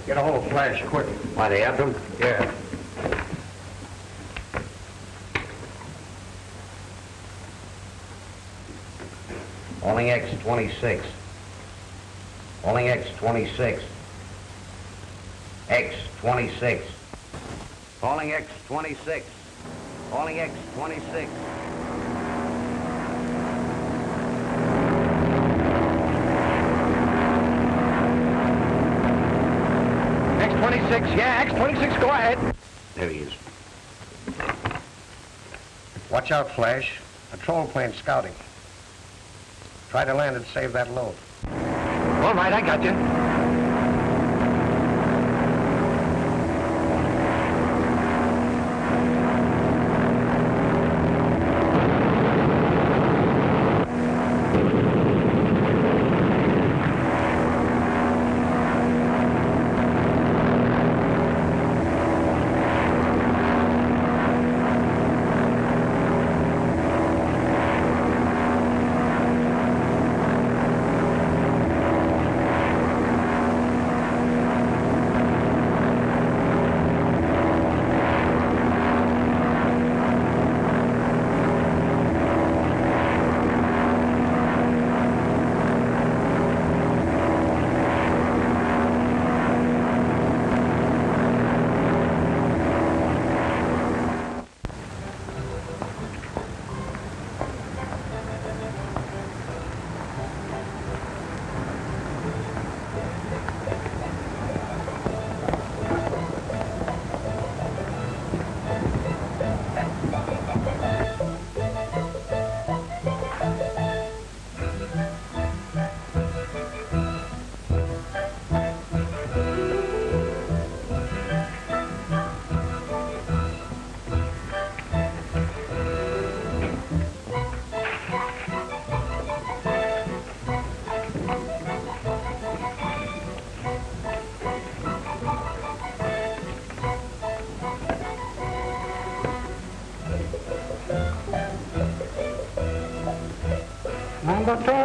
Get a hold of Flash, quick. Why, they have them? Yeah. Only X26. Only X26. X26. Calling X26. Calling X26. X26, yeah, X26, go ahead. There he is. Watch out, Flash. Patrol plane scouting. Try to land and save that load. All right, I got you.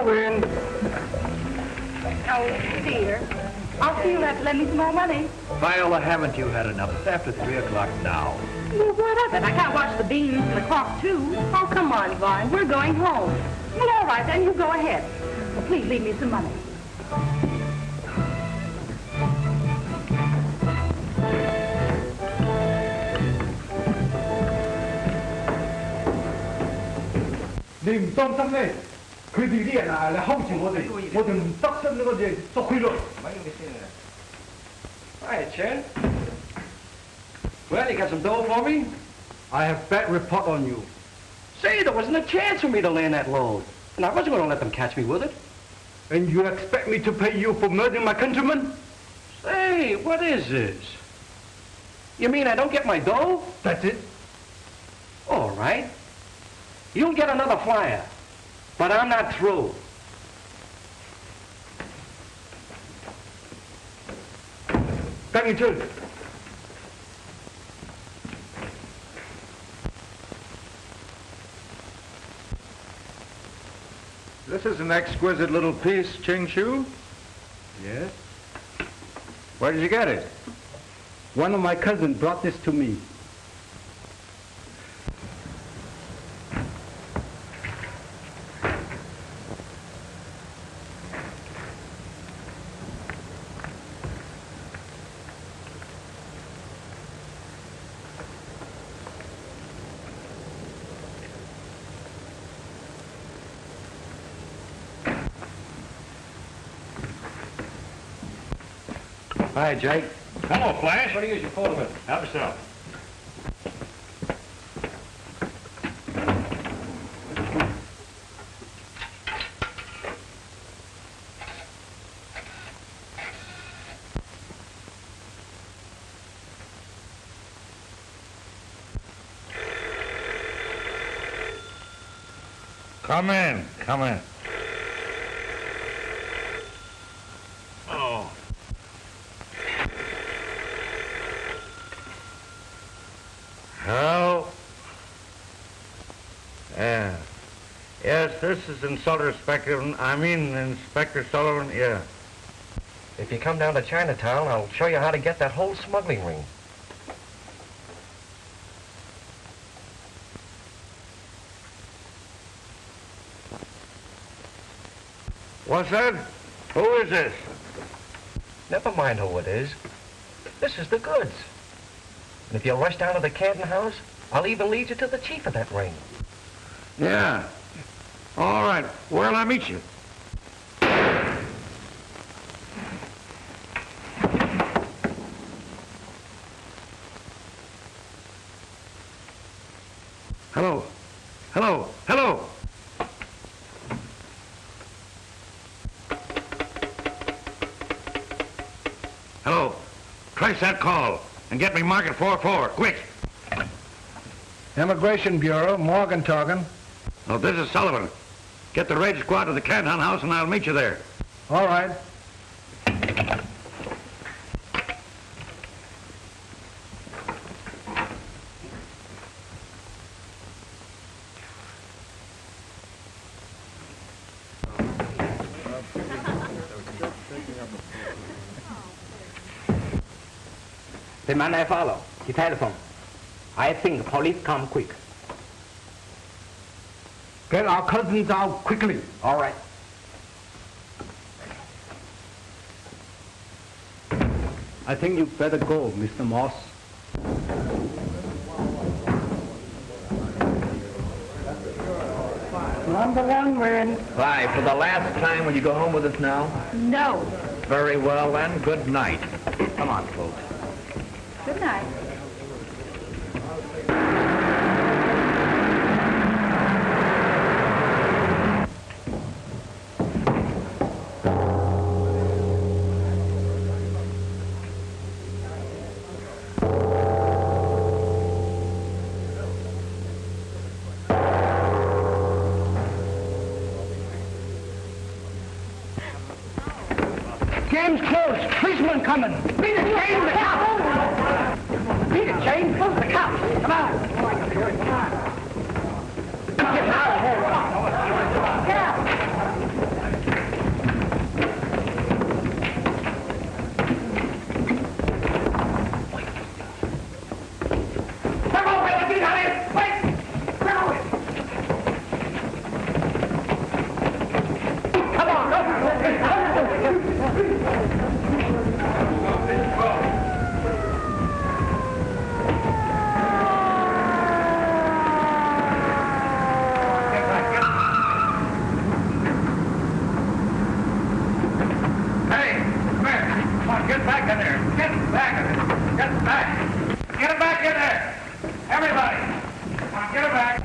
Orient. Oh, dear. I'll see you'll have to lend me some more money. Viola, haven't you had enough? It's after 3 o'clock now. Well, what of it? I can't watch the beans and the clock, too. Oh, come on, Vine. We're going home. Well, all right, then. You go ahead. But please leave me some money.你唔當心咧，佢哋啲人啊嚟睺住我哋唔得心嗰隻捉佢落。Hi, Chen. Well, you got some dough for me? I have bad report on you. Say, there wasn't a chance for me to land that load. And I wasn't going to let them catch me with it. And you expect me to pay you for murdering my countrymen? Say, what is this? You mean I don't get my dough? That's it. All right. You'll get another flyer. But I'm not through. Thank you, too. This is an exquisite little piece, Ching Shu. Yes? Where did you get it? One of my cousins brought this to me. Hi, Jake. Hello, Flash. What do you use your phone with? Help yourself. Come in, come in. Oh. Hello? Yeah. Yes, this is Inspector Sullivan. Yeah. If you come down to Chinatown, I'll show you how to get that whole smuggling ring. What's that? Who is this? Never mind who it is. This is the goods. And if you'll rush down to the Canton house, I'll even lead you to the chief of that ring. Yeah. All right. Where'll I meet you? Hello. Hello. Hello. Hello. Trace that call and get me Market 44, quick. Immigration Bureau, Morgan talking. Oh, this is Sullivan. Get the raid squad to the Canton house and I'll meet you there. All right. The man I follow, he telephoned. I think police come quick. Get our cousins out quickly. All right. I think you better go, Mr. Moss. Number one, we're in. Bye. For the last time, will you go home with us now? No. Very well, then. Good night. Come on, folks. Good night. Game's closed. Policeman coming. Beat it, Jane. The cops. Beat it, Jane. The cops. Come on. Come on. Get out of here. Get out. Come on, wait, get out of here. Wait. Come on. Come on. Get back in there. Get back in there. Get back. Get him back in there. Everybody. Come on, get him back.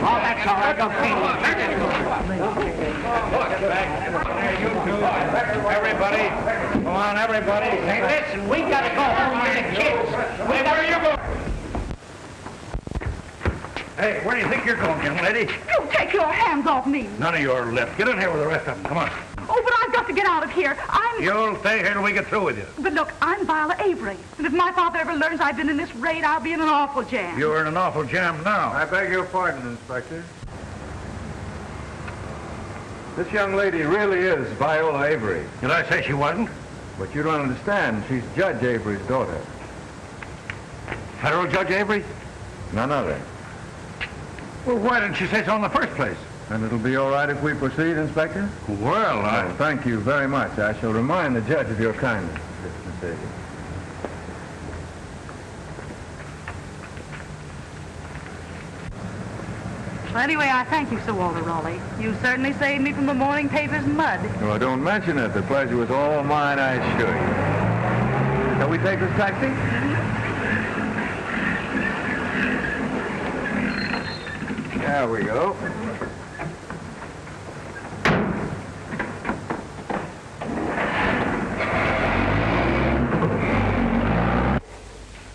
Oh, that's all right. Go Get back. There, you two. Everybody. Come on, everybody. Hey, listen, we gotta go home with the kids. Where are you going? Hey, where do you think you're going, young lady? You take your hands off me. None of your lip. Get in here with the rest of them. Come on. Oh, but I've got to get out of here. You'll stay here till we get through with you. But look, I'm Viola Avery. And if my father ever learns I've been in this raid, I'll be in an awful jam. You're in an awful jam now. I beg your pardon, Inspector. This young lady really is Viola Avery. Did I say she wasn't? But you don't understand. She's Judge Avery's daughter. Federal Judge Avery? None other. Well, why didn't she say so in the first place? And it'll be all right if we proceed, Inspector? Well, Oh, thank you very much. I shall remind the judge of your kindness, Mr. Mercedes. Well, anyway, I thank you, Sir Walter Raleigh. You certainly saved me from the morning paper's mud. Oh, don't mention it. The pleasure was all mine, I assure you. Shall we take this taxi? There we go.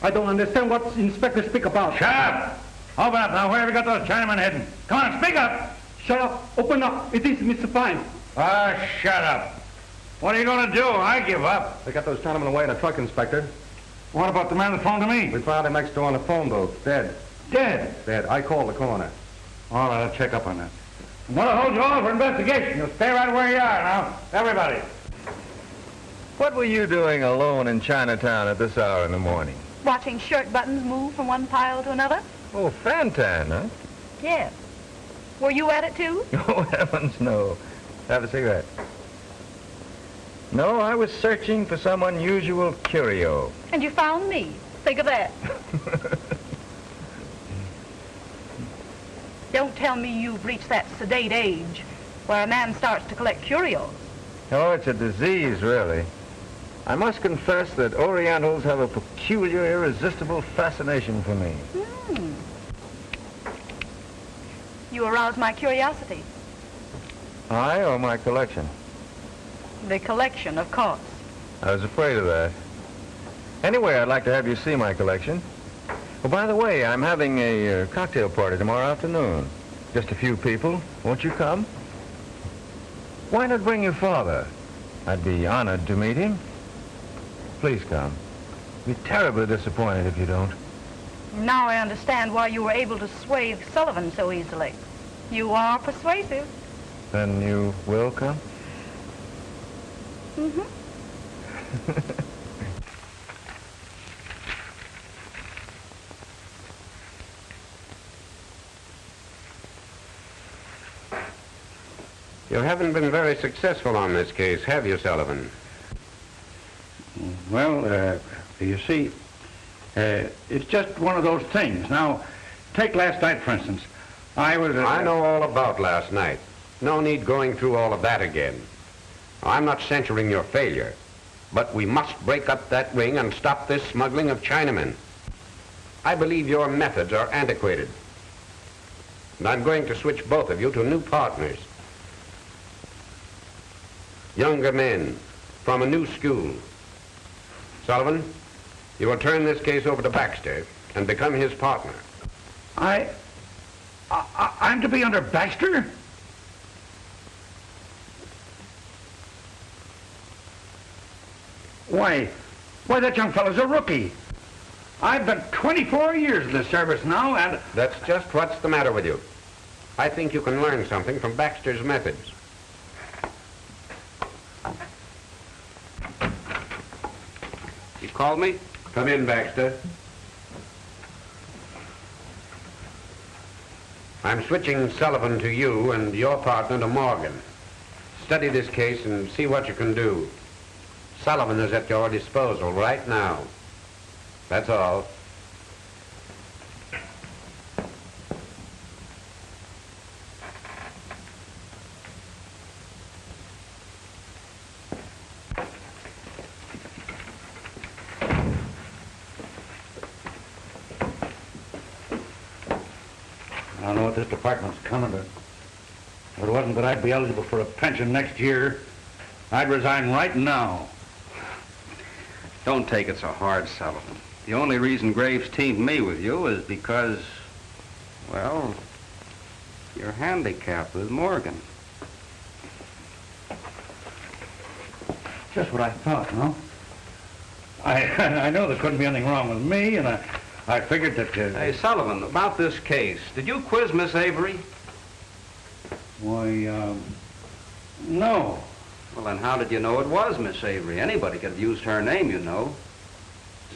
I don't understand what Inspector speak about. shut up! Open up now. Where have you got those Chinamen hidden? Come on, speak up! Shut up. Open up. It is Mr. Fine. Ah, shut up. What are you going to do? I give up. They got those Chinamen away in a truck, Inspector. What about the man that phoned to me? We found him next door on the phone booth, dead. Dead. Dead. I called the coroner. All right, I'll check up on that. I'm going to hold you all for investigation. You'll stay right where you are now. Everybody. What were you doing alone in Chinatown at this hour in the morning? Watching shirt buttons move from one pile to another? Oh, Fantan, huh? Yes. Were you at it too? Oh, heavens, no. Have a cigarette. No, I was searching for some unusual curio. And you found me. Think of that. Don't tell me you've reached that sedate age where a man starts to collect curios. Oh, it's a disease, really. I must confess that Orientals have a peculiar, irresistible fascination for me. You arouse my curiosity. I or my collection? The collection, of course. I was afraid of that. Anyway, I'd like to have you see my collection. Oh, by the way, I'm having a cocktail party tomorrow afternoon. Just a few people. Won't you come? Why not bring your father? I'd be honored to meet him. Please come. Be terribly disappointed if you don't. Now I understand why you were able to sway Sullivan so easily. You are persuasive. Then you will come? Mm-hmm. You haven't been very successful on this case, have you, Sullivan? Well, you see, it's just one of those things. Now, take last night, for instance. I know all about last night. No need going through all of that again. I'm not censuring your failure, but we must break up that ring and stop this smuggling of Chinamen. I believe your methods are antiquated. And I'm going to switch both of you to new partners. Younger men from a new school. Sullivan, you will turn this case over to Baxter and become his partner. I'm to be under Baxter? Why, that young fellow's a rookie. I've been 24 years in the service now, and... That's just what's the matter with you. I think you can learn something from Baxter's methods. You called me? Come in, Baxter. I'm switching Sullivan to you and your partner to Morgan. Study this case and see what you can do. Sullivan is at your disposal right now. That's all. I don't know what this department's coming to. If it wasn't that I'd be eligible for a pension next year, I'd resign right now. Don't take it so hard, Sullivan. The only reason Graves teamed me with you is because, well, you're handicapped with Morgan. Just what I thought, no? I know there couldn't be anything wrong with me, and I figured that... Hey, Sullivan, about this case, did you quiz Miss Avery? Why, no. Well, then how did you know it was Miss Avery? Anybody could have used her name, you know.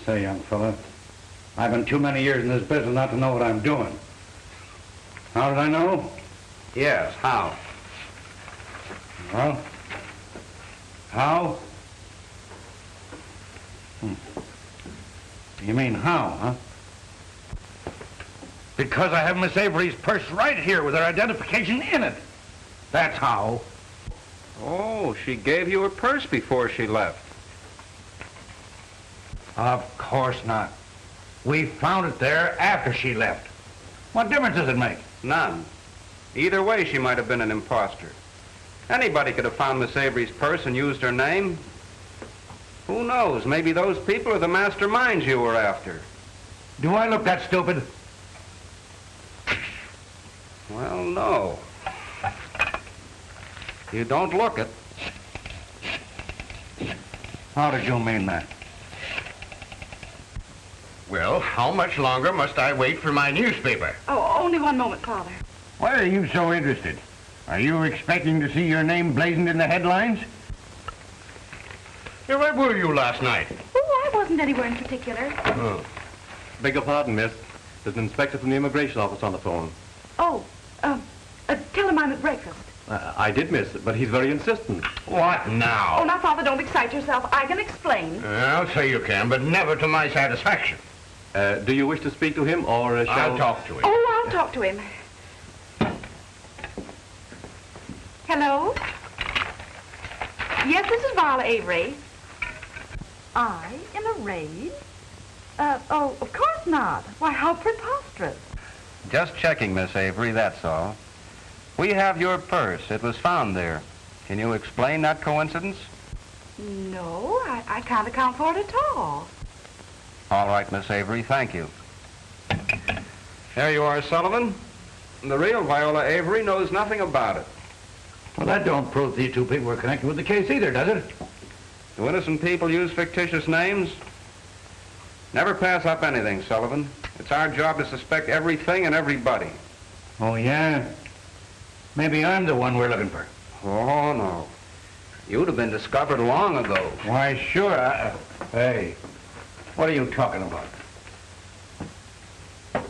Say, young fella, I've been too many years in this business not to know what I'm doing. How did I know? Yes, how? Well, how? You mean how, huh? Because I have Miss Avery's purse right here with her identification in it. That's how. Oh, she gave you her purse before she left. Of course not. We found it there after she left. What difference does it make? None. Either way, she might have been an imposter. Anybody could have found Miss Avery's purse and used her name. Who knows? Maybe those people are the masterminds you were after. Do I look that stupid? Well, no. You don't look it. How did you mean that? Well, how much longer must I wait for my newspaper? Oh, only one moment, Father. Why are you so interested? Are you expecting to see your name blazoned in the headlines? Where were you last night? Oh, I wasn't anywhere in particular. Oh. Beg your pardon, miss. There's an inspector from the immigration office on the phone. Oh, tell him I'm at breakfast. I did, miss, but he's very insistent. What now? Oh, now, Father, don't excite yourself. I can explain. I'll say you can, but never to my satisfaction. Do you wish to speak to him, or shall... I'll talk to him. Oh, I'll talk to him. Hello? Yes, this is Viola Avery. I in a raid? Oh, of course not. Why, how preposterous. Just checking, Miss Avery, that's all. We have your purse. It was found there. Can you explain that coincidence? No, I can't account for it at all. All right, Miss Avery, thank you. There you are, Sullivan. The real Viola Avery knows nothing about it. Well, that don't prove these two people were connected with the case either, does it? Do innocent people use fictitious names? Never pass up anything, Sullivan. It's our job to suspect everything and everybody. Oh, yeah? Maybe I'm the one we're looking for. Oh, no. You'd have been discovered long ago. Why, sure. Hey, what are you talking about? Well,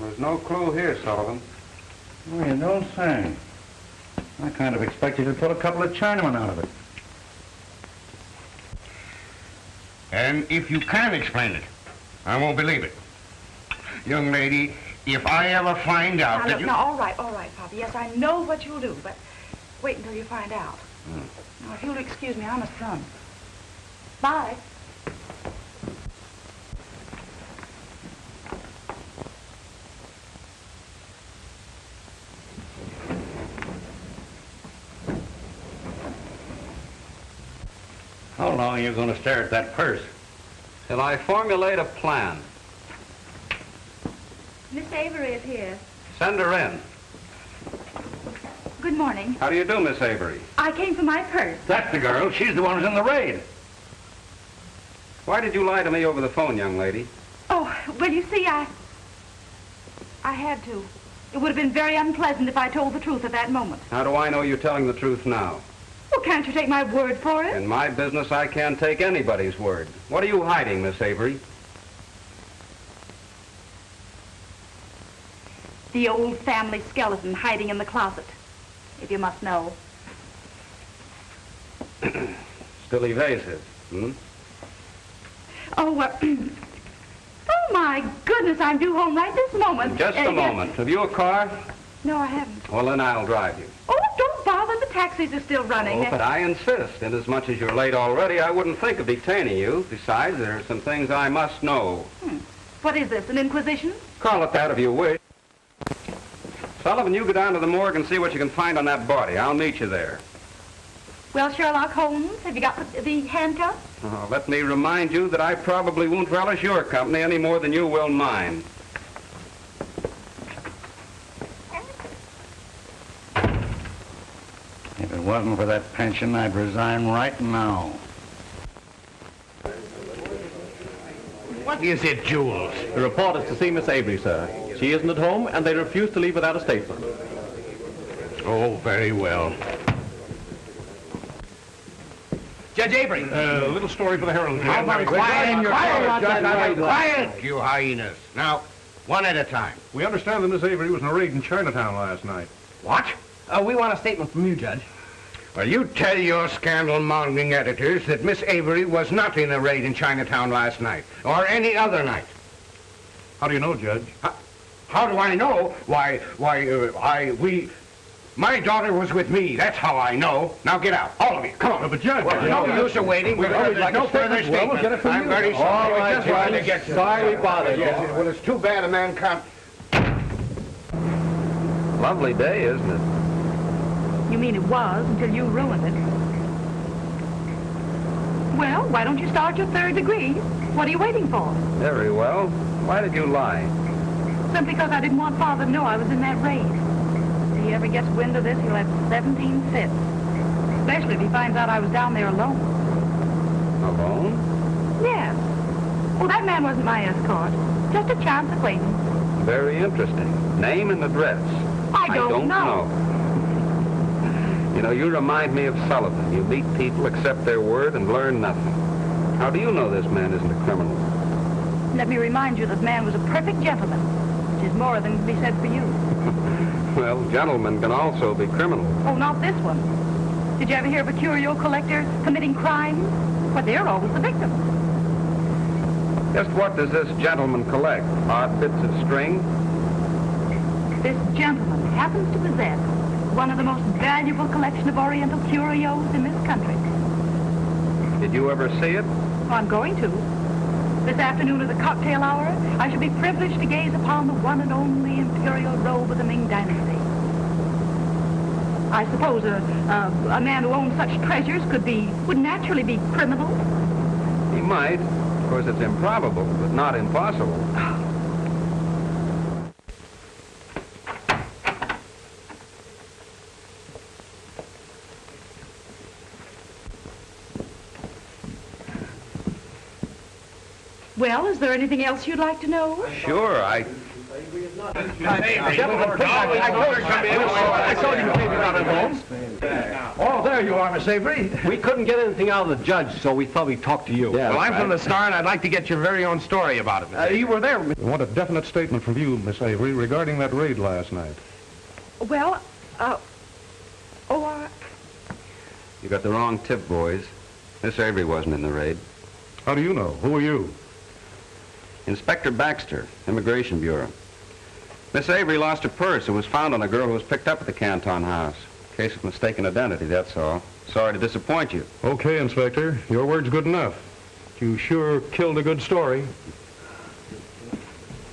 there's no clue here, Sullivan. Oh, you don't say. I kind of expected to pull a couple of Chinamen out of it. And if you can explain it, I won't believe it. Young lady, if I ever find out Now, that look, you... now, all right, Father. Yes, I know what you'll do, but wait until you find out. Now, if you'll excuse me, I must run. Bye. How long are you going to stare at that purse? Till I formulate a plan. Miss Avery is here. Send her in. Good morning. How do you do, Miss Avery? I came for my purse. That's the girl. She's the one who's in the raid. Why did you lie to me over the phone, young lady? Oh, well, you see, I had to. It would have been very unpleasant if I told the truth at that moment. How do I know you're telling the truth now? Well, can't you take my word for it? In my business, I can't take anybody's word. What are you hiding, Miss Avery? The old family skeleton hiding in the closet, if you must know. Still evasive, hmm? Oh, oh, my goodness, I'm due home right this moment. Just a moment. Have you a car? No, I haven't. Well, then I'll drive you. Oh, don't bother. The taxis are still running. Oh, but I insist. Inasmuch as you're late already, I wouldn't think of detaining you. Besides, there are some things I must know. What is this, an inquisition? Call it that if you wish. Sullivan, you go down to the morgue and see what you can find on that body. I'll meet you there. Well, Sherlock Holmes, have you got the handcuffs? Oh, let me remind you that I probably won't relish your company any more than you will mine. If it wasn't for that pension, I'd resign right now. What is it, Jules? The report is to see Miss Avery, sir. She isn't at home, and they refuse to leave without a statement. Oh, very well. Judge Avery. A little story for the Herald. How about Quiet, you hyenas. Now, one at a time. We understand that Miss Avery was in a raid in Chinatown last night. What? We want a statement from you, Judge. Well, you tell your scandal-mongering editors that Miss Avery was not in a raid in Chinatown last night, or any other night. How do you know, Judge? How do I know? My daughter was with me. That's how I know. Now get out, all of you. Come on. But Judge... Well, no use of waiting. There's no further statement. We'll get it from I'm you. very sorry. All right, Just wanted to get sorry we bothered you. Well, it's too bad a man can't... Lovely day, isn't it? You mean it was until you ruined it. Well, why don't you start your third degree? What are you waiting for? Very well. Why did you lie? Simply because I didn't want Father to know I was in that raid. If he ever gets wind of this, he'll have 17 fits. Especially if he finds out I was down there alone. Alone? Yes. Oh, that man wasn't my escort. Just a chance acquaintance. Very interesting. Name and address. I don't know. You know, you remind me of Sullivan. You meet people, accept their word, and learn nothing. How do you know this man isn't a criminal? Let me remind you that man was a perfect gentleman, which is more than can be said for you. Well, gentlemen can also be criminals. Oh, not this one. Did you ever hear of a curio collector committing crime? Well, they're always the victims. Just what does this gentleman collect? Odd bits of string? This gentleman happens to possess one of the most valuable collection of Oriental curios in this country. Did you ever see it? Oh, I'm going to. This afternoon at the cocktail hour, I shall be privileged to gaze upon the one and only imperial robe of the Ming Dynasty. I suppose a man who owns such treasures would naturally be criminal. He might. Of course, it's improbable, but not impossible. Well, is there anything else you'd like to know? Sure, Oh, there you are, Miss Avery. We couldn't get anything out of the judge, so we thought we'd talk to you. Well, I'm from the Star, and I'd like to get your very own story about it, Miss Avery. You were there. I want a definite statement from you, Miss Avery, regarding that raid last night. Well, You got the wrong tip, boys. Miss Avery wasn't in the raid. How do you know? Who are you? Inspector Baxter, Immigration Bureau. Miss Avery lost her purse. It was found on a girl who was picked up at the Canton House. Case of mistaken identity, that's all. Sorry to disappoint you. Okay, Inspector. Your word's good enough. You sure killed a good story.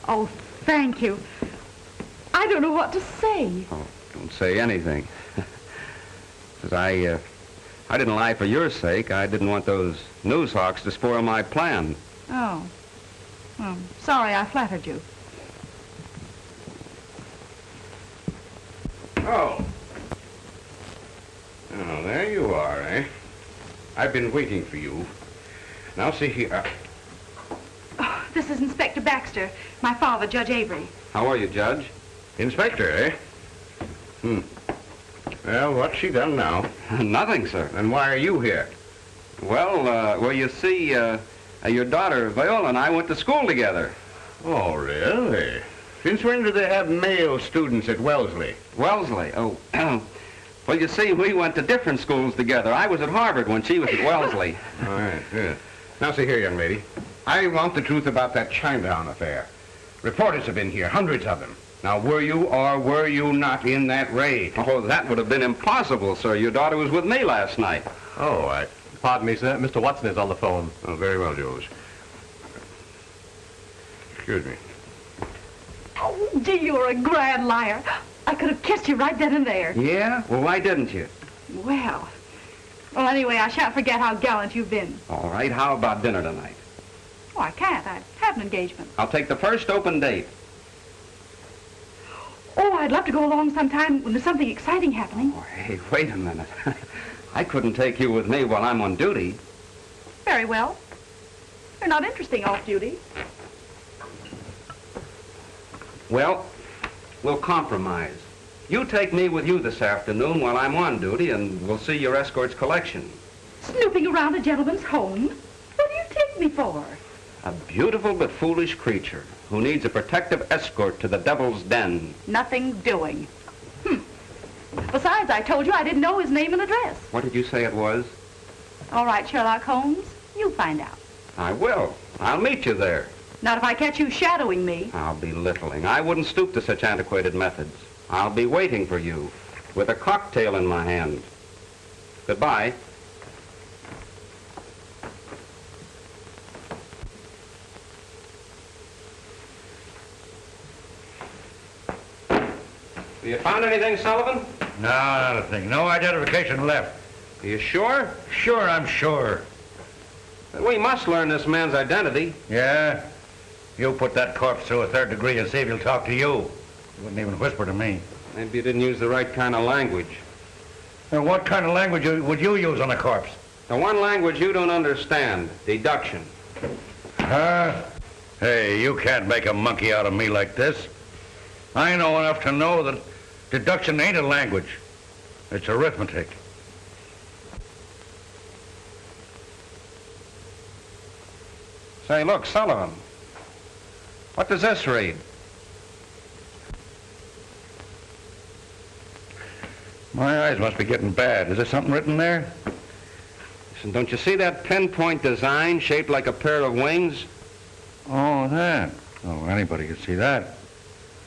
oh, thank you. I don't know what to say. Oh, don't say anything. Because I didn't lie for your sake. I didn't want those news hawks to spoil my plan. Oh. Well, sorry I flattered you. Oh. Oh, there you are, eh? I've been waiting for you. Now, see here. Oh, this is Inspector Baxter, my father, Judge Avery. How are you, Judge? Inspector, eh? Well, what's she done now? Nothing, sir. And why are you here? Well, you see, your daughter, Viola, and I went to school together. Oh, really? Since when do they have male students at Wellesley? Wellesley? Oh, well, you see, we went to different schools together. I was at Harvard when she was at Wellesley. All right, good. Now, see here, young lady. I want the truth about that Chinatown affair. Reporters have been here, hundreds of them. Now, were you or were you not in that raid? Oh, that would have been impossible, sir. Your daughter was with me last night. Oh, Pardon me, sir. Mr. Watson is on the phone. Oh, very well, Jules. Excuse me. Oh, gee, you're a grand liar. I could have kissed you right then and there. Yeah? Well, why didn't you? Well, anyway, I shan't forget how gallant you've been. All right, how about dinner tonight? Oh, I can't. I have an engagement. I'll take the first open date. Oh, I'd love to go along sometime when there's something exciting happening. Oh, hey, wait a minute. I couldn't take you with me while I'm on duty. Very well. You're not interesting off duty. Well, we'll compromise. You take me with you this afternoon while I'm on duty, and we'll see your escort's collection. Snooping around a gentleman's home? What do you take me for? A beautiful but foolish creature who needs a protective escort to the devil's den. Nothing doing. Besides, I told you I didn't know his name and address. What did you say it was? All right, Sherlock Holmes, you find out. I will. I'll meet you there. Not if I catch you shadowing me. I'll be belittling. I wouldn't stoop to such antiquated methods. I'll be waiting for you with a cocktail in my hand. Goodbye. Have you found anything, Sullivan? No, not a thing. No identification left. Are you sure? Sure, I'm sure. We must learn this man's identity. Yeah? You put that corpse through a third degree and see if he'll talk to you. He wouldn't even whisper to me. Maybe you didn't use the right kind of language. Now, what kind of language would you use on a corpse? The one language you don't understand, deduction. Huh? Hey, you can't make a monkey out of me like this. I know enough to know that deduction ain't a language. It's arithmetic. Say, look, Sullivan. What does this read? My eyes must be getting bad. Is there something written there? Listen, don't you see that pinpoint design shaped like a pair of wings? Oh, that. Oh, anybody can see that.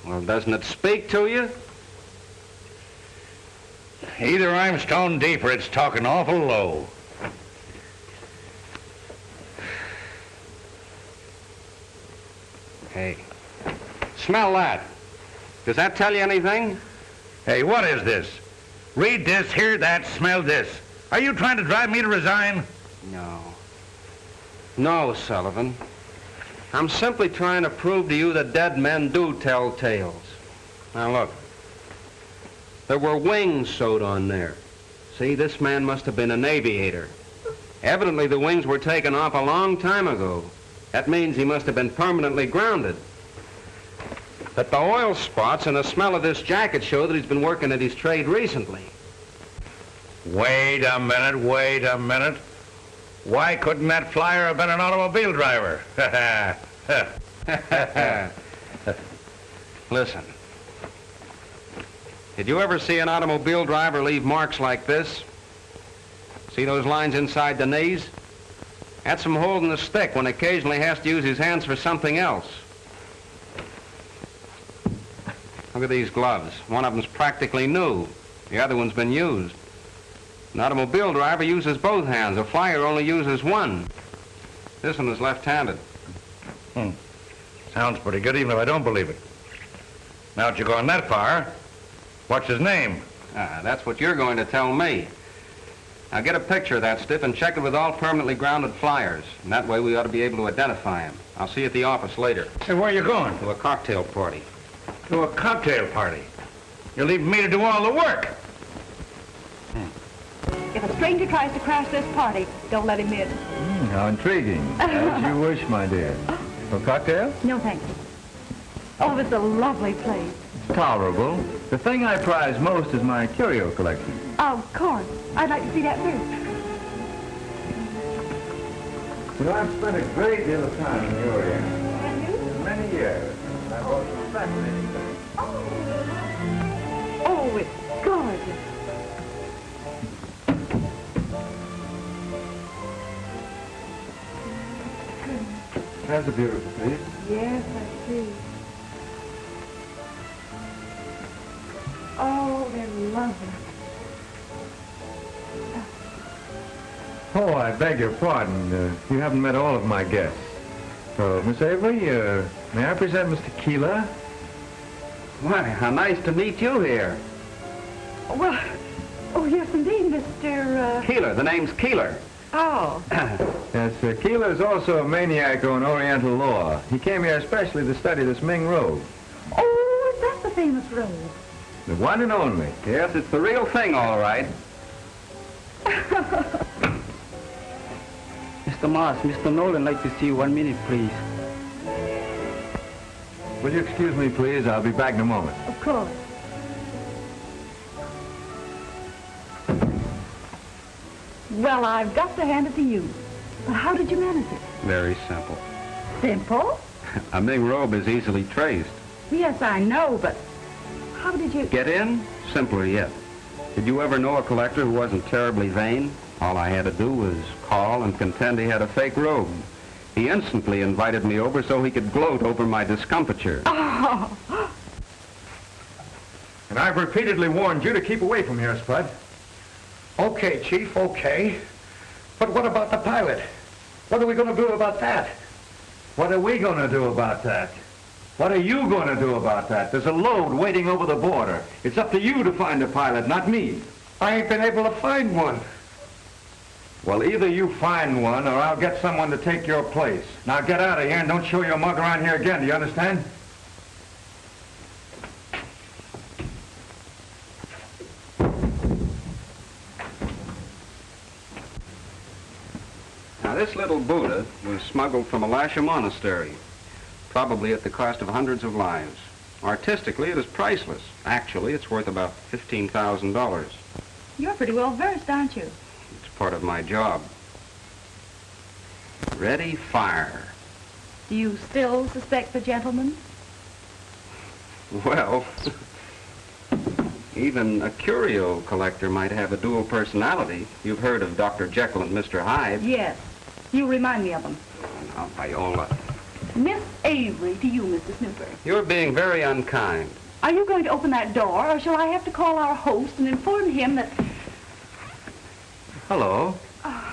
Well, doesn't it speak to you? Either I'm stone deep or it's talking awful low. Hey, smell that. Does that tell you anything? Hey, what is this? Read this, hear that, smell this. Are you trying to drive me to resign? No. No, Sullivan. I'm simply trying to prove to you that dead men do tell tales. Now, look. There were wings sewed on there. See, this man must have been an aviator. Evidently, the wings were taken off a long time ago. That means he must have been permanently grounded. That the oil spots and the smell of this jacket show that he's been working at his trade recently. Wait a minute, wait a minute. Why couldn't that flyer have been an automobile driver? Listen. Did you ever see an automobile driver leave marks like this? See those lines inside the knees? That's from holding the stick when occasionally he has to use his hands for something else. Look at these gloves. One of them's practically new. The other one's been used. An automobile driver uses both hands. A flyer only uses one. This one is left-handed. Sounds pretty good, even if I don't believe it. Now that you're going that far, what's his name? That's what you're going to tell me. Now get a picture of that stiff and check it with all permanently grounded flyers. And that way we ought to be able to identify him. I'll see you at the office later. Hey, where are you going? To a cocktail party. To a cocktail party? You're leaving me to do all the work. If a stranger tries to crash this party, don't let him in. How intriguing. As you wish, my dear. A cocktail? No, thank you. Oh, it's a lovely place. Tolerable. The thing I prize most is my curio collection. Of course. I'd like to see that first. You know, I've spent a great deal of time in the Orient. And you? Many years. I've also fascinating things. Oh, it's gorgeous. That's a beautiful piece. Yes, I see. Oh, they're lovely. Oh, I beg your pardon. You haven't met all of my guests. Miss Avery, may I present Mr. Keeler? Why, how nice to meet you here. Well, oh, yes, indeed, Mr. Keeler. The name's Keeler. Oh. Yes, Keeler is also a maniac on Oriental law. He came here especially to study this Ming robe. Oh, is that the famous robe? The one and only. Yes, it's the real thing, all right. Mr. Moss, Mr. Nolan like to see you 1 minute, please. Will you excuse me, please? I'll be back in a moment. Of course. Well, I've got to hand it to you. But how did you manage it? Very simple. Simple? A Ming robe is easily traced. Yes, I know, but how did you... Get in? Simpler yet. Did you ever know a collector who wasn't terribly vain? All I had to do was call and contend he had a fake robe. He instantly invited me over so he could gloat over my discomfiture. Oh. And I've repeatedly warned you to keep away from here, Spud. Okay, Chief, okay. But what about the pilot? What are we going to do about that? What are we going to do about that? What are you going to do about that? There's a load waiting over the border. It's up to you to find a pilot, not me. I ain't been able to find one. Well, either you find one or I'll get someone to take your place. Now get out of here and don't show your mug around here again, do you understand? Now, this little Buddha was smuggled from a Lasha monastery, probably at the cost of hundreds of lives. Artistically, it is priceless. Actually, it's worth about $15,000. You're pretty well versed, aren't you? It's part of my job. Ready, fire. Do you still suspect the gentleman? Well, even a curio collector might have a dual personality. You've heard of Dr. Jekyll and Mr. Hyde. Yes. You remind me of him. Now, Viola. Miss Avery to you, Mr. Snooper. You're being very unkind. Are you going to open that door, or shall I have to call our host and inform him that... Hello.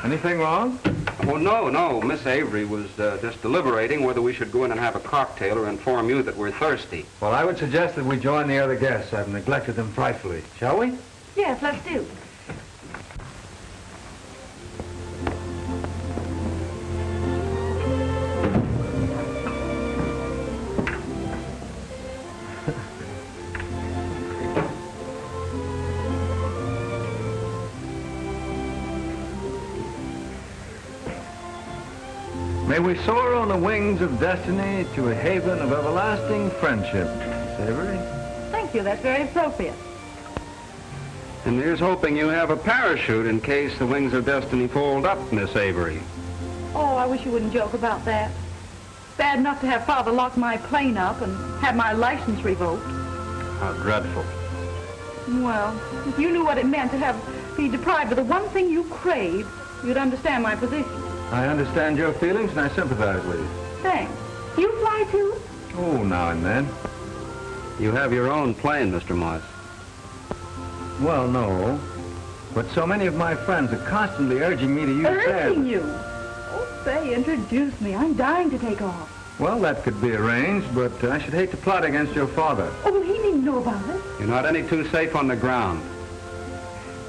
Anything wrong? Oh, no. Miss Avery was just deliberating whether we should go in and have a cocktail or inform you that we're thirsty. Well, I would suggest that we join the other guests. I've neglected them frightfully. Shall we? Yes, let's do. May we soar on the wings of destiny to a haven of everlasting friendship, Miss Avery. Thank you. That's very appropriate. And here's hoping you have a parachute in case the wings of destiny fold up, Miss Avery. Oh, I wish you wouldn't joke about that. Bad enough to have Father lock my plane up and have my license revoked. How dreadful. Well, if you knew what it meant to be deprived of the one thing you crave, you'd understand my position. I understand your feelings and I sympathize with you. Thanks. You fly too? Oh, now and then. You have your own plane, Mr. Moss. Well, no. But so many of my friends are constantly urging me to use theirs. Urging you? Oh, say, introduce me. I'm dying to take off. Well, that could be arranged, but I should hate to plot against your father. Oh, well, he needn't know about it. You're not any too safe on the ground.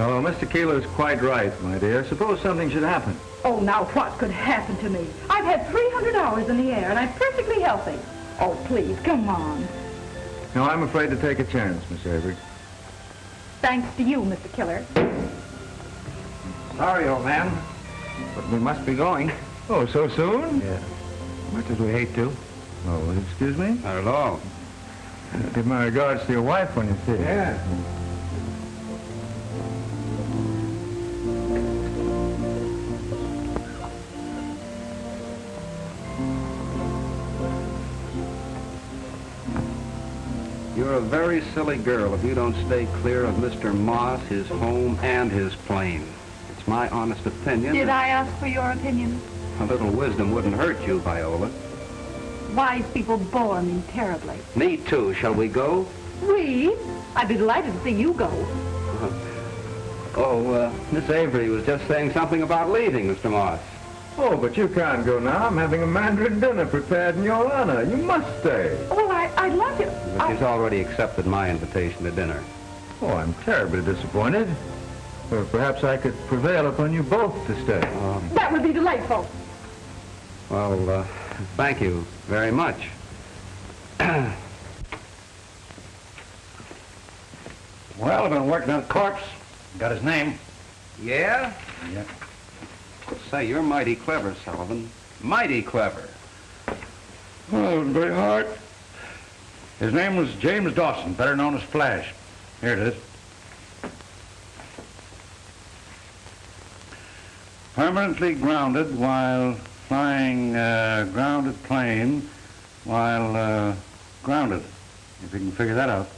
Oh, Mr. Keeler's quite right, my dear. Suppose something should happen. Oh, now what could happen to me? I've had 300 hours in the air, and I'm perfectly healthy. Oh, please, come on. No, I'm afraid to take a chance, Miss Avery. Thanks to you, Mr. Killer. Sorry, old man, but we must be going. Oh, so soon? Yeah. Much as we hate to. Oh, excuse me? Hello. Give my regards to your wife when you see her. Yeah. You're a very silly girl if you don't stay clear of Mr. Moss, his home, and his plane. It's my honest opinion. Did I ask for your opinion? A little wisdom wouldn't hurt you, Viola. Wise people bore me terribly. Me too. Shall we go? We? I'd be delighted to see you go. Miss Avery was just saying something about leaving, Mr. Moss. Oh, but you can't go now. I'm having a Mandarin dinner prepared in your honor. You must stay. Well, I'd love to. But she's already accepted my invitation to dinner. Oh, I'm terribly disappointed. Well, perhaps I could prevail upon you both to stay. That would be delightful. Well, thank you very much. Well, I've been working on the corpse. Got his name. Yeah? Yeah. Say, you're mighty clever, Sullivan. Mighty clever. Oh, it was very hard. His name was James Dawson, better known as Flash. Here it is. Permanently grounded while flying grounded plane while grounded. If you can figure that out.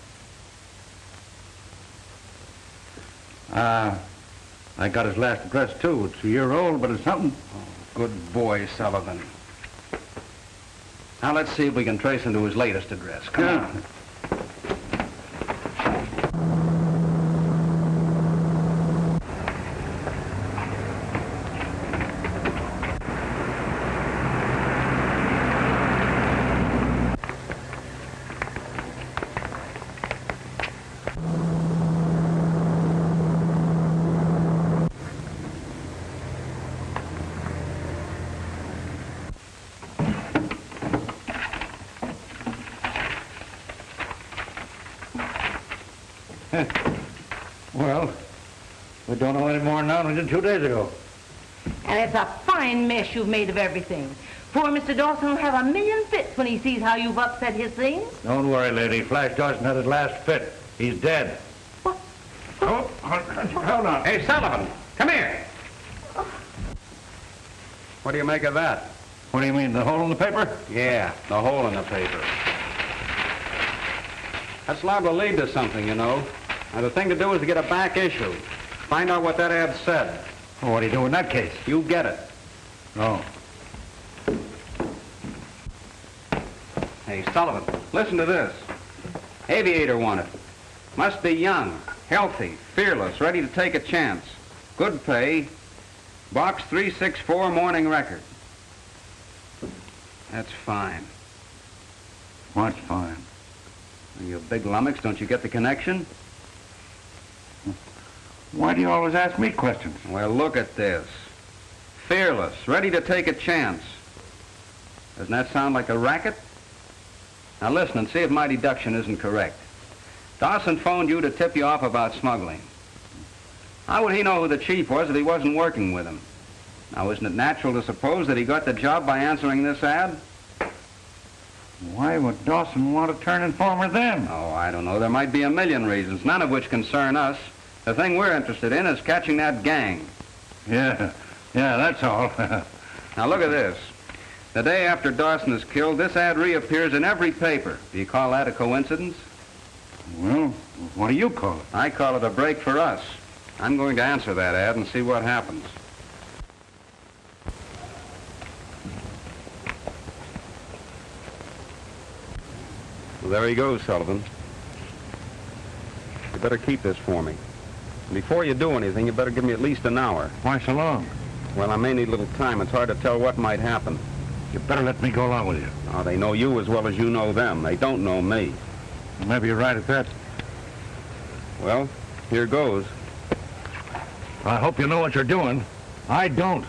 I got his last address, too. It's a year old, but it's something. Oh, good boy, Sullivan. Now, let's see if we can trace him to his latest address. Come on. Well, we don't know any more now than we did 2 days ago. And it's a fine mess you've made of everything. Poor Mr. Dawson will have a million fits when he sees how you've upset his things. Don't worry, lady. Flash Dawson had his last fit. He's dead. What? Oh, hold on. Hey, Sullivan, come here. What do you make of that? What do you mean, the hole in the paper? Yeah, the hole in the paper. That's liable to lead to something, you know. Now, the thing to do is to get a back issue. Find out what that ad said. Well, what do you do in that case? You get it. Oh. Hey, Sullivan, listen to this. Aviator wanted. Must be young, healthy, fearless, ready to take a chance. Good pay. Box 364, Morning Record. That's fine. What's fine? You big lummox, don't you get the connection? Why do you always ask me questions? Well, look at this. Fearless, ready to take a chance. Doesn't that sound like a racket? Now listen and see if my deduction isn't correct. Dawson phoned you to tip you off about smuggling. How would he know who the chief was if he wasn't working with him? Now, isn't it natural to suppose that he got the job by answering this ad? Why would Dawson want to turn informer then? Oh, I don't know. There might be a million reasons, none of which concern us. The thing we're interested in is catching that gang. Yeah, that's all. Now, look at this. The day after Dawson is killed, this ad reappears in every paper. Do you call that a coincidence? Well, what do you call it? I call it a break for us. I'm going to answer that ad and see what happens. Well, there he goes, Sullivan. You better keep this for me. And before you do anything, you better give me at least an hour. Why so long? Well, I may need a little time. It's hard to tell what might happen. You better let me go along with you. Oh, they know you as well as you know them. They don't know me. Maybe you're right at that. Well, here goes. I hope you know what you're doing. I don't.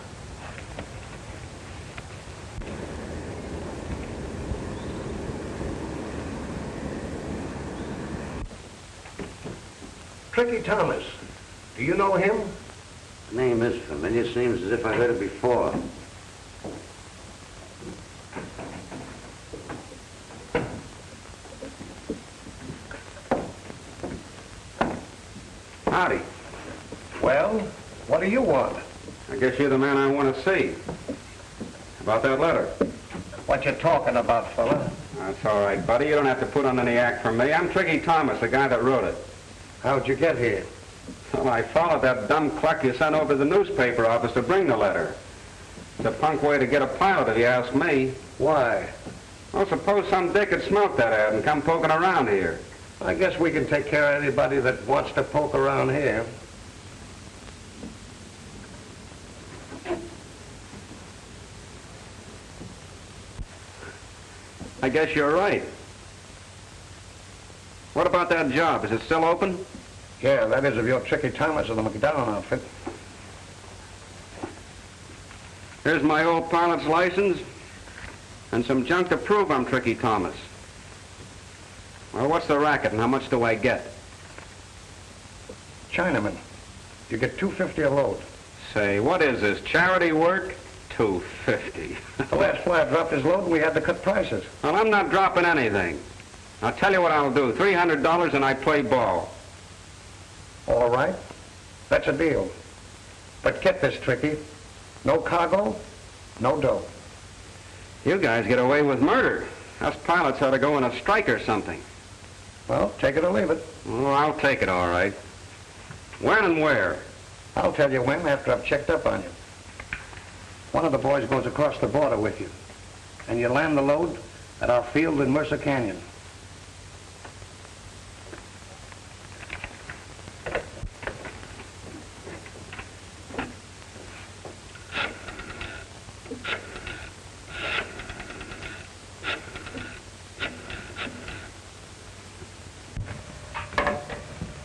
Tricky Thomas. Do you know him? The name is familiar. Seems as if I heard it before. Howdy. Well, what do you want? I guess you're the man I want to see. About that letter. What you talking about, fella? That's all right, buddy. You don't have to put on any act for me. I'm Tricky Thomas, the guy that wrote it. How'd you get here? Well, I followed that dumb cluck you sent over to the newspaper office to bring the letter. It's a punk way to get a pilot, if you ask me. Why? Well, suppose some dick had smelt that ad and come poking around here. I guess we can take care of anybody that wants to poke around here. I guess you're right. What about that job? Is it still open? Yeah, that is if you're Tricky Thomas of the McDowell outfit. Here's my old pilot's license and some junk to prove I'm Tricky Thomas. Well, what's the racket and how much do I get? Chinaman. You get $2.50 a load. Say, what is this, charity work? $2.50. The last flyer dropped his load and we had to cut prices. Well, I'm not dropping anything. I'll tell you what I'll do. $300 and I play ball. All right. That's a deal. But get this, Tricky. No cargo, no dough. You guys get away with murder. Us pilots ought to go on a strike or something. Well, take it or leave it. Oh, I'll take it, all right. When and where? I'll tell you when after I've checked up on you. One of the boys goes across the border with you, and you land the load at our field in Mercer Canyon.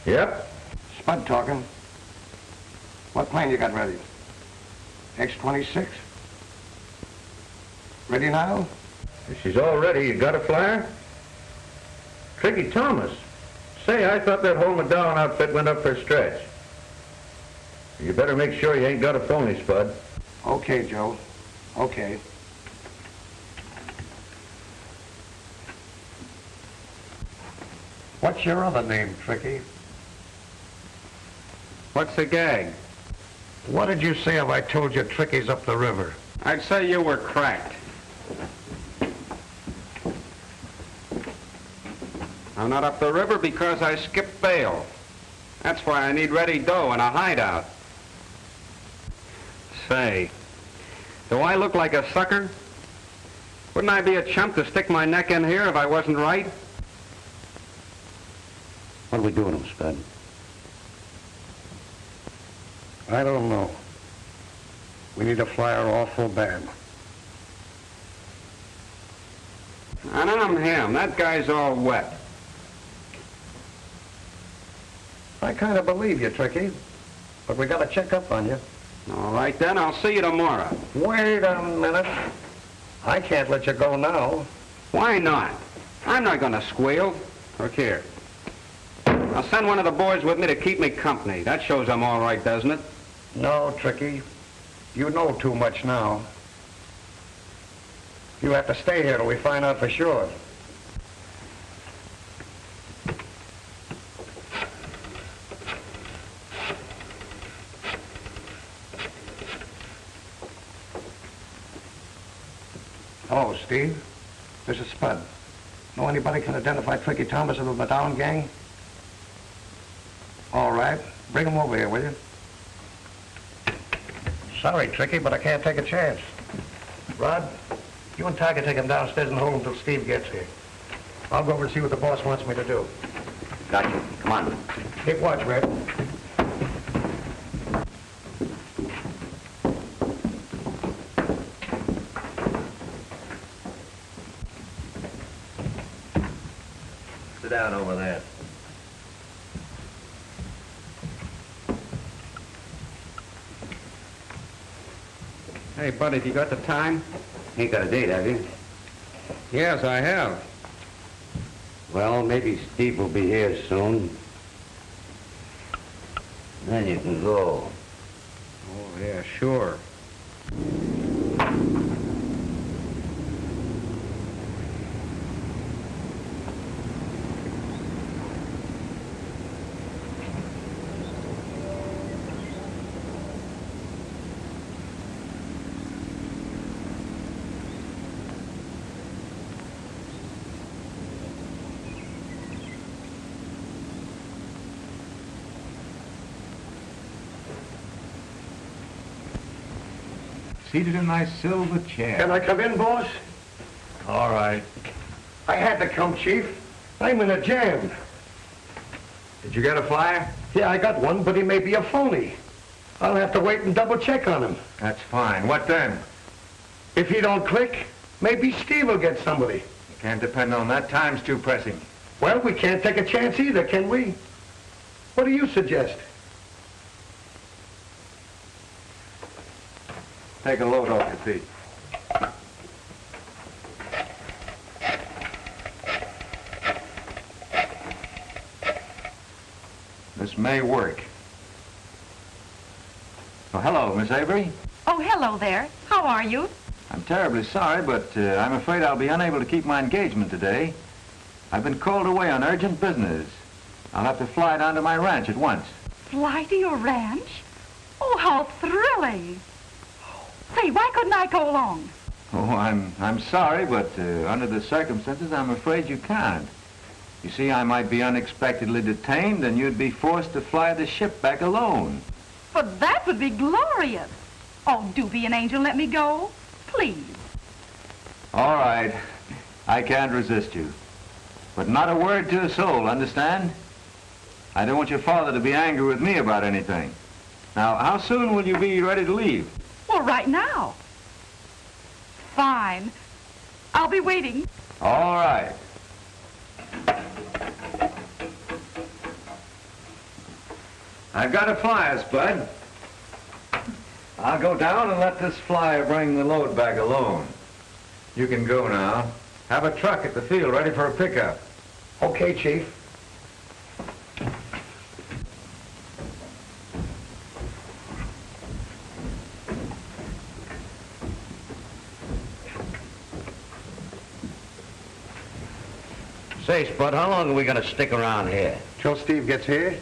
Yep. Spud talking. What plane you got ready? X-26? Ready now? If she's all ready, you got a flyer? Tricky Thomas. Say, I thought that whole McDowell outfit went up for a stretch. You better make sure you ain't got a phony, Spud. Okay, Joe. Okay. What's your other name, Tricky? What's the gag? What did you say if I told you Tricky's up the river? I'd say you were cracked. I'm not up the river because I skipped bail. That's why I need ready dough and a hideout. Say, do I look like a sucker? Wouldn't I be a chump to stick my neck in here if I wasn't right? What are we doing, Spud? I don't know. We need a flyer awful bad. And I'm him. That guy's all wet. I kind of believe you, Tricky. But we got to check up on you. All right, then. I'll see you tomorrow. Wait a minute. I can't let you go now. Why not? I'm not going to squeal. Look here. I'll send one of the boys with me to keep me company. That shows I'm all right, doesn't it? No, Tricky. You know too much now. You have to stay here till we find out for sure. Hello, Steve. This is Spud. Know anybody can identify Tricky Thomas of the Madown gang? All right. Bring him over here, will you? Sorry, Tricky, but I can't take a chance. Rod, you and Tiger take him downstairs and hold him till Steve gets here. I'll go over and see what the boss wants me to do. Gotcha. Come on. Keep watch, Red. Sit down over there. Hey, buddy, have you got the time? Ain't got a date, have you? Yes, I have. Well, maybe Steve will be here soon. Then you can go. Oh, yeah, sure. Seated in my silver chair. Can I come in, boss? All right. I had to come, Chief. I'm in a jam. Did you get a flyer? Yeah, I got one, but he may be a phony. I'll have to wait and double check on him. That's fine. What then? If he don't click, maybe Steve will get somebody. You can't depend on that. Time's too pressing. Well, we can't take a chance either, can we? What do you suggest? Take a load off your feet. This may work. Oh, hello, Miss Avery. Oh, hello there. How are you? I'm terribly sorry, but I'm afraid I'll be unable to keep my engagement today. I've been called away on urgent business. I'll have to fly down to my ranch at once. Fly to your ranch? Oh, how thrilling. Say, why couldn't I go along? Oh, I'm sorry, but under the circumstances, I'm afraid you can't. You see, I might be unexpectedly detained, and you'd be forced to fly the ship back alone. But that would be glorious. Oh, do be an angel and let me go. Please. All right. I can't resist you. But not a word to a soul, understand? I don't want your father to be angry with me about anything. Now, how soon will you be ready to leave? Well, right now. Fine. I'll be waiting. All right. I've got a flyer, Spud. I'll go down and let this flyer bring the load back alone. You can go now. Have a truck at the field ready for a pickup. Okay, Chief. Say, Spud, how long are we going to stick around here? Till Steve gets here.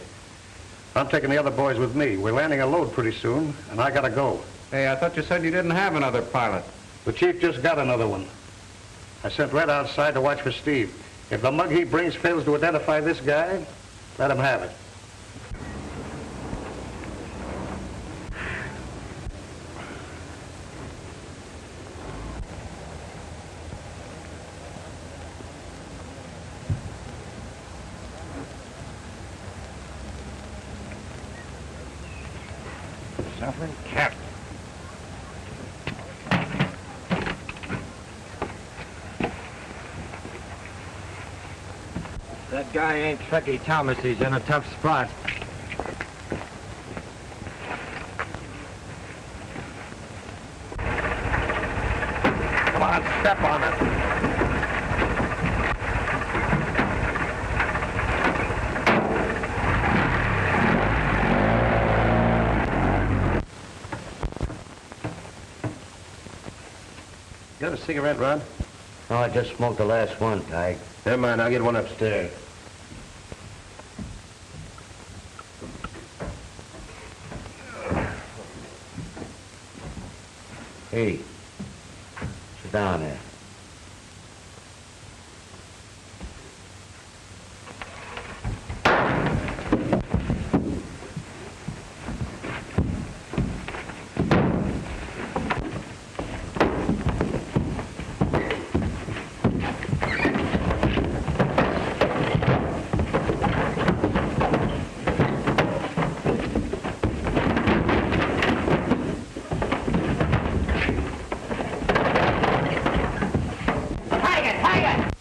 I'm taking the other boys with me. We're landing a load pretty soon, and I gotta go. Hey, I thought you said you didn't have another pilot. The chief just got another one. I sent Red outside to watch for Steve. If the mug he brings fails to identify this guy, let him have it. Suffering cat. That guy ain't Truckee Thomas. He's in a tough spot. Come on, step on it. Got a cigarette, Ron? No, I just smoked the last one, Tig. Never mind, I'll get one upstairs. Hey, sit down there.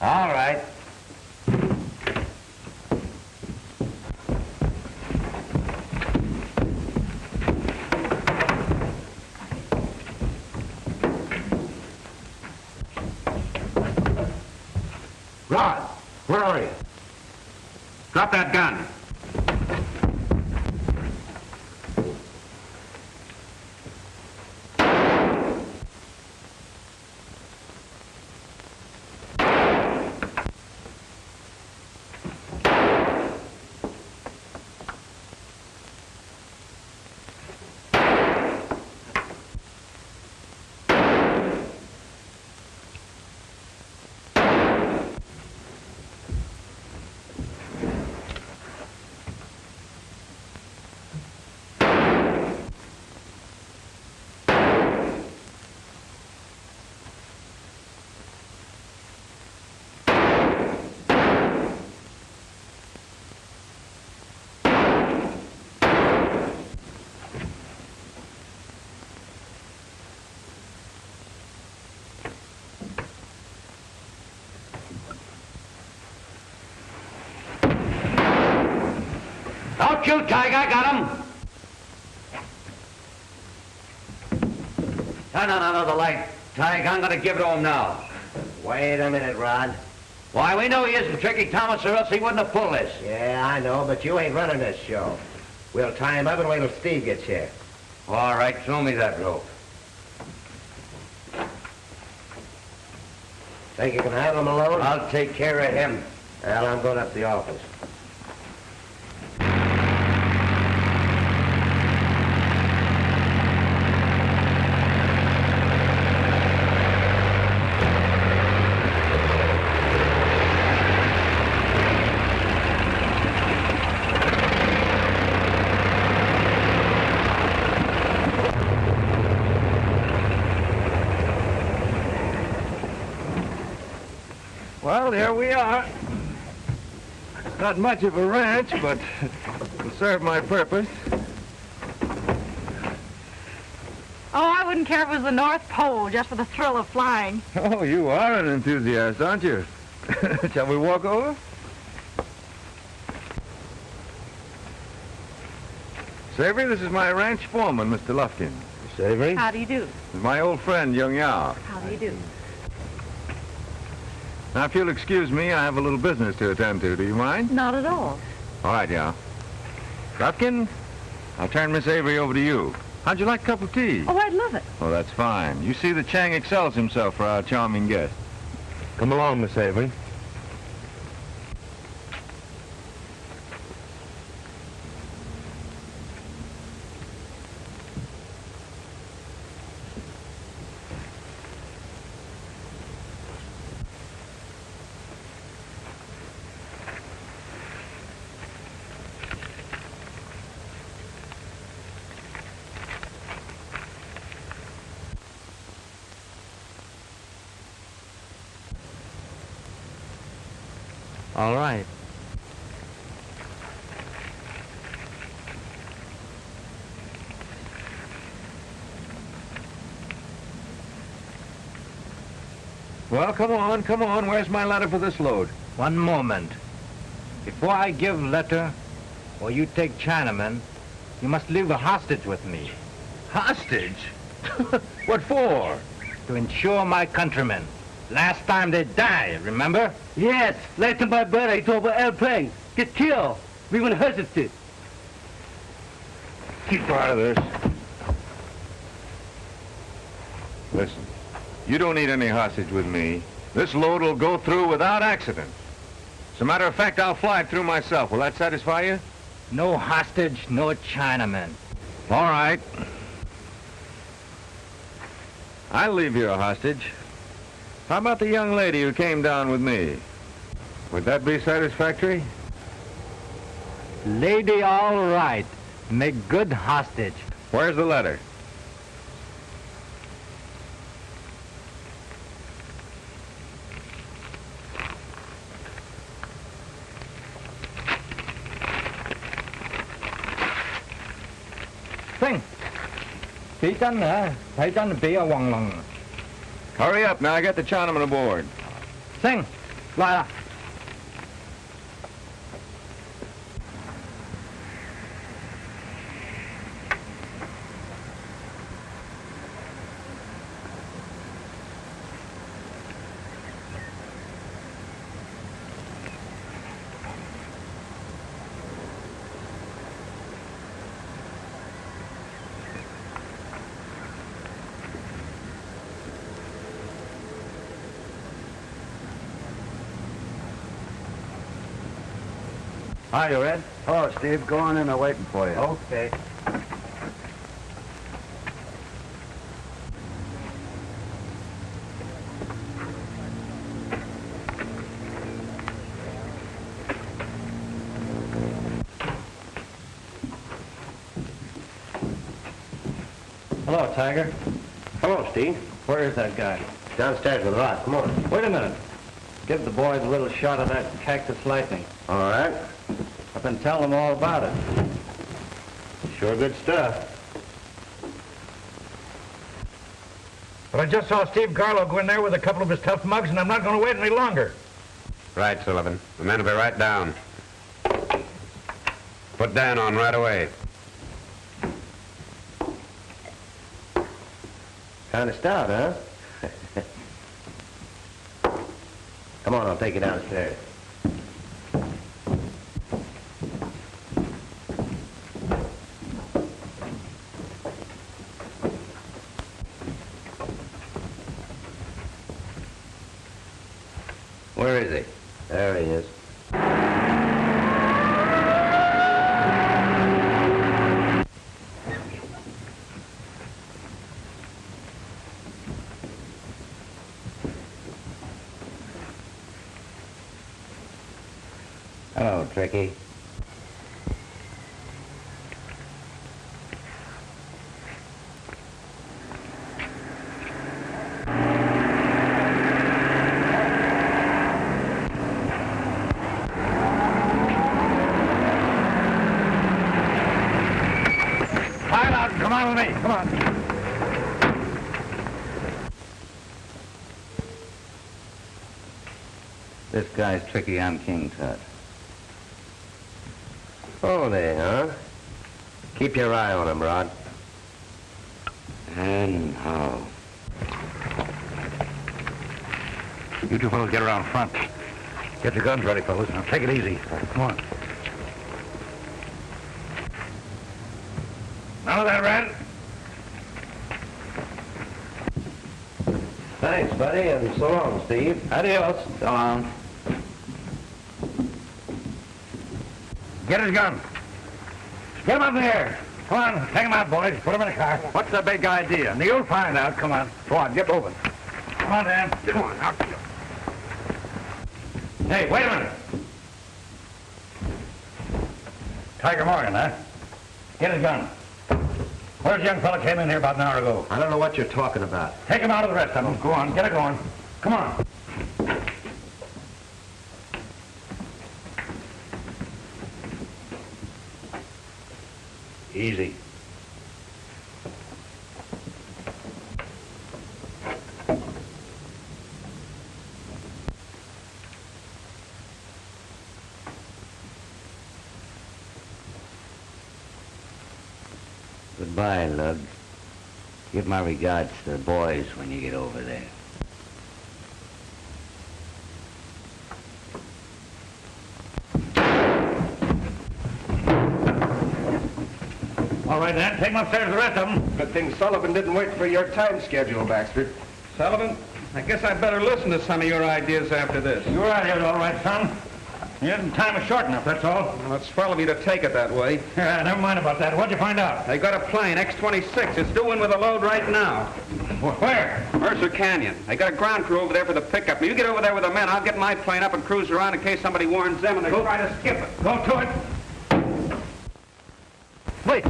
All right. Rod, where are you? Drop that gun. Don't shoot, Tig. I got him. Turn on another light, Tig. I'm going to give it to him now. Wait a minute, Rod. Why, we know he isn't Tricky Thomas, or else he wouldn't have pulled this. Yeah, I know, but you ain't running this show. We'll tie him up and wait till Steve gets here. All right, throw me that rope. Think you can handle him alone? I'll take care of him. Well, I'm going up to the office. Well, here we are. Not much of a ranch, but it'll serve my purpose. Oh, I wouldn't care if it was the North Pole, just for the thrill of flying. Oh, you are an enthusiast, aren't you? Shall we walk over? Savory, this is my ranch foreman, Mr. Lufkin. Savory? How do you do? My old friend, Young Yao. How do you do? Now, if you'll excuse me, I have a little business to attend to. Do you mind? Not at all. All right, Yao. Lufkin, I'll turn Miss Avery over to you. How'd you like a cup of tea? Oh, I'd love it. Oh, that's fine. You see that Chang excels himself for our charming guest. Come along, Miss Avery. All right. Well, come on. Where's my letter for this load? One moment. Before I give letter, or you take Chinaman, you must leave a hostage with me. Hostage? What for? To ensure my countrymen. Last time they died, remember? Yes, last time my brother, he told an airplane. Get killed. We went hesitate. Keep out of this. Listen, you don't need any hostage with me. This load will go through without accident. As a matter of fact, I'll fly it through myself. Will that satisfy you? No hostage, no Chinaman. All right. I'll leave you a hostage. How about the young lady who came down with me? Would that be satisfactory? Lady, all right. Make good hostage. Where's the letter? Sinh, chỉ chân hả? Thấy chân bị ở quăng lăng. Hurry up, now get the Chinaman aboard. Sinh, lại là. Hi, you Red? Oh, Steve, go on in. I'm waiting for you. Okay. Hello, Tiger. Hello, Steve. Where is that guy? Downstairs with Rod. Come on. Wait a minute. Give the boys a little shot of that cactus lightning. All right. I've been telling them all about it. Sure good stuff. But I just saw Steve Garlow go in there with a couple of his tough mugs, and I'm not going to wait any longer. Right, Sullivan. The men will be right down. Put Dan on right away. Kind of stout, huh? Come on, I'll take you downstairs. Where is he? There he is. Hello, Tricky. Come on with me. Come on. This guy's Tricky on King Tut. Oh, there, huh? Keep your eye on him, Rod. And how? You two fellows get around front. Get your guns ready, fellas. Now, take it easy. Come on. None of that, Red. Thanks, buddy, and so long, Steve. Adios. So long. Get his gun. Get him up in the air. Come on, take him out, boys. Put him in the car. What's the big idea? And you'll find out. Come on. Go on, get moving. Come on, Dan. Come on, out. Hey, wait a minute. Tiger Morgan, huh? Get his gun. Where's the young fella came in here about an hour ago? I don't know what you're talking about. Take him out of the rest of them. Go on, get it going. Come on. Easy. Goodbye, Lug. Give my regards to the boys when you get over there. All right, then. Take them upstairs, the rest of them. Good thing Sullivan didn't wait for your time schedule, Baxter. Sullivan, I guess I'd better listen to some of your ideas after this. Your idea's all right, son. Yeah, time is short enough, that's all. Well, it's swell of you to take it that way. Yeah, never mind about that. What'd you find out? They got a plane, X-26. It's doing with a load right now. Where? Mercer Canyon. They got a ground crew over there for the pickup. You get over there with the men. I'll get my plane up and cruise around in case somebody warns them and they try to skip it. Go to it. Wait.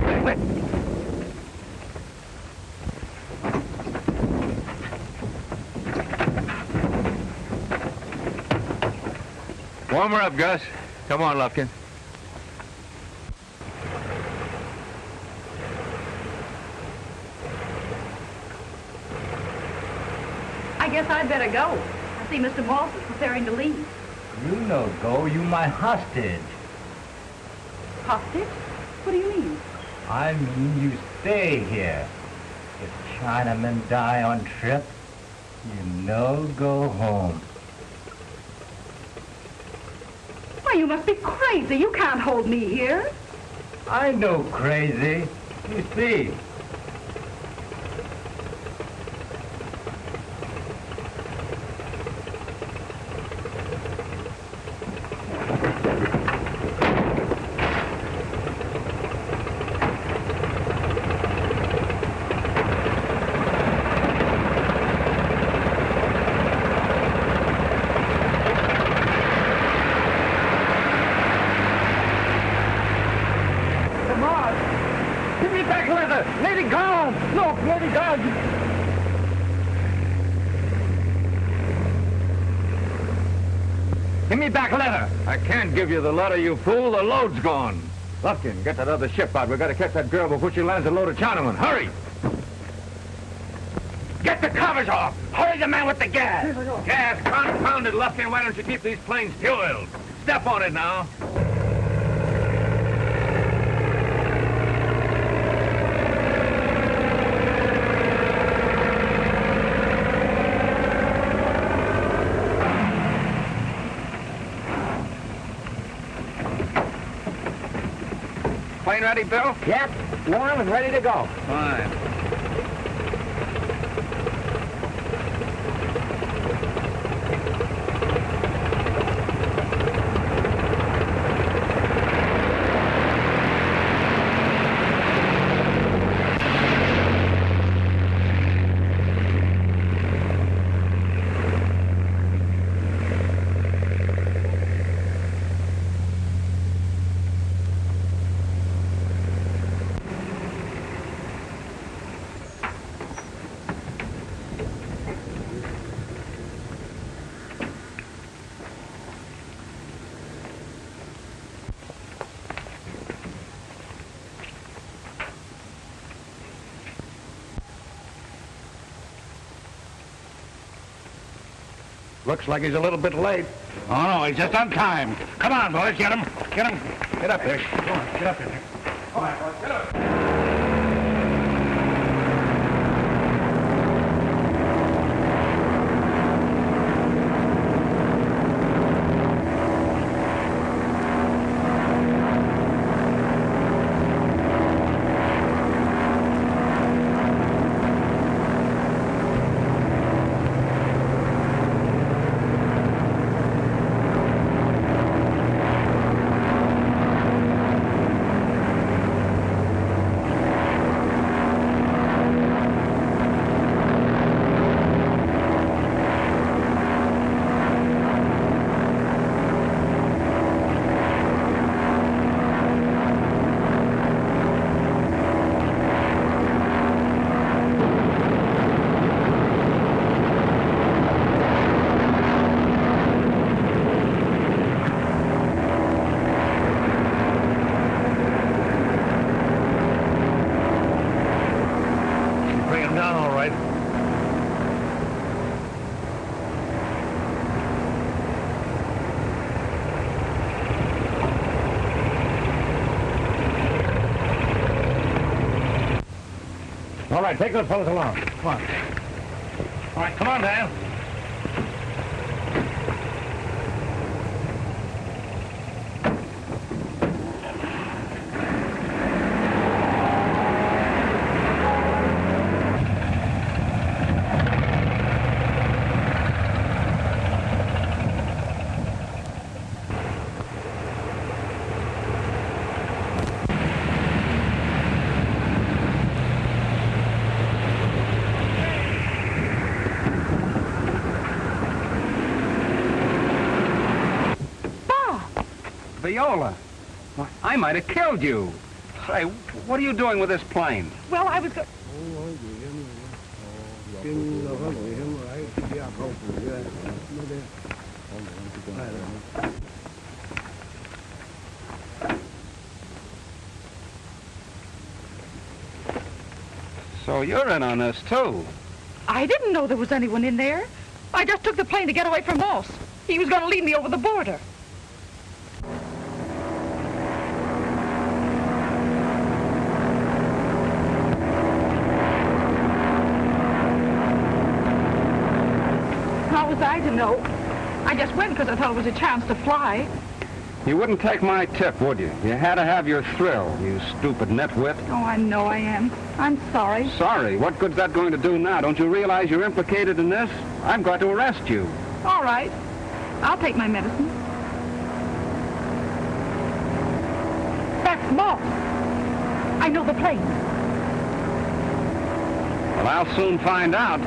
Warm her up, Gus. Come on, Lufkin. I guess I'd better go. I see Mr. Moss is preparing to leave. You no go. You my hostage. Hostage? What do you mean? I mean you stay here. If Chinamen die on trip, you no go home. Why, you must be crazy. You can't hold me here. I know crazy. You see. Give me back leather. I can't give you the letter, you fool. The load's gone. Lufkin, get that other ship out. We've got to catch that girl before she lands a load of Chinamen. Hurry! Get the covers off. Hurry the man with the gas. Gas, confounded, Lufkin. Why don't you keep these planes fueled? Step on it now. Plane ready, Bill? Yep. Warm and ready to go. Fine. Looks like he's a little bit late. Oh, no, he's just on time. Come on, boys, get him. Get him. Get up there. Go on, get up there. Come on, boys, get up. right, take those fellas along. Come on. All right, come on, Dan. Viola, I might have killed you. Say, what are you doing with this plane? Well, I was... So you're in on this, too. I didn't know there was anyone in there. I just took the plane to get away from Moss. He was going to lead me over the border. How was I to know? I just went because I thought it was a chance to fly. You wouldn't take my tip, would you? You had to have your thrill, you stupid nitwit. Oh, I know I am. I'm sorry. Sorry? What good's that going to do now? Don't you realize you're implicated in this? I'm going to arrest you. All right. I'll take my medicine. That's Moss. I know the plane. Well, I'll soon find out.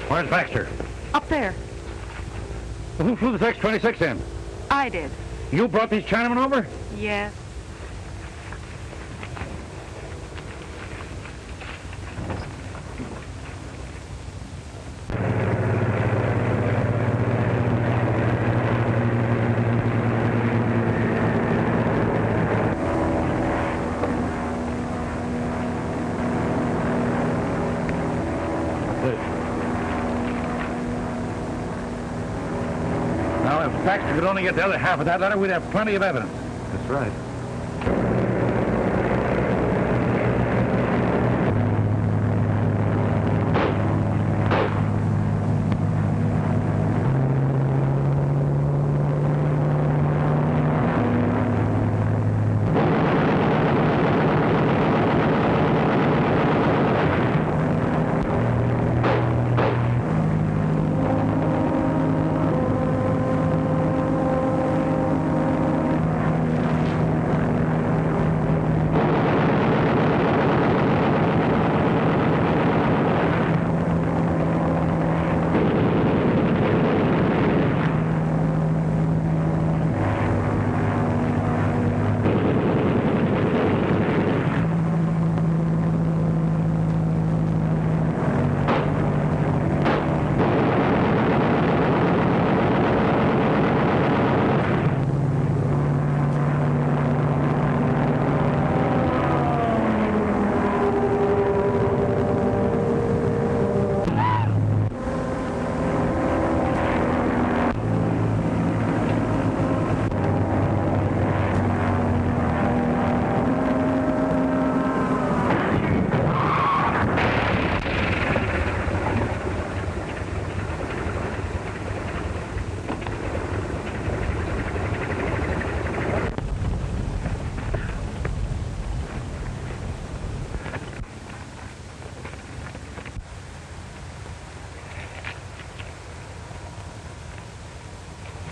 Where's Baxter? Up there. Well, who flew the X-26 in? I did. You brought these Chinamen over? Yes. Now, if Baxter could only get the other half of that letter, we'd have plenty of evidence. That's right.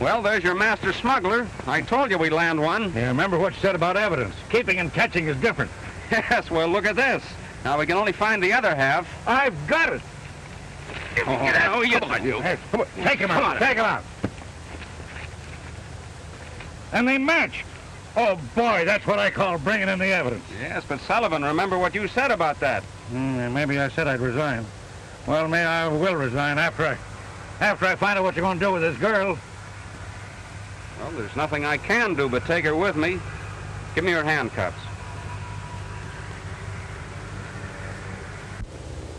Well, there's your master smuggler. I told you we'd land one. Yeah, remember what you said about evidence. Keeping and catching is different. Yes, well, look at this. Now, we can only find the other half. I've got it. Oh, you... Hey, come on. Take him out. Take him out. And they match. Oh, boy, that's what I call bringing in the evidence. Yes, but Sullivan, remember what you said about that. Maybe I said I'd resign. Well, maybe I will resign after I find out what you're going to do with this girl. Well, there's nothing I can do but take her with me. Give me your handcuffs.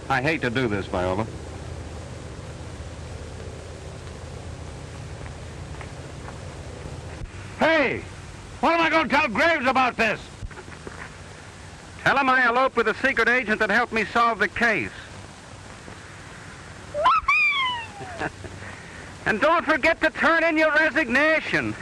I hate to do this, Viola. Hey! What am I going to tell Graves about this? Tell him I eloped with a secret agent that helped me solve the case. And don't forget to turn in your resignation.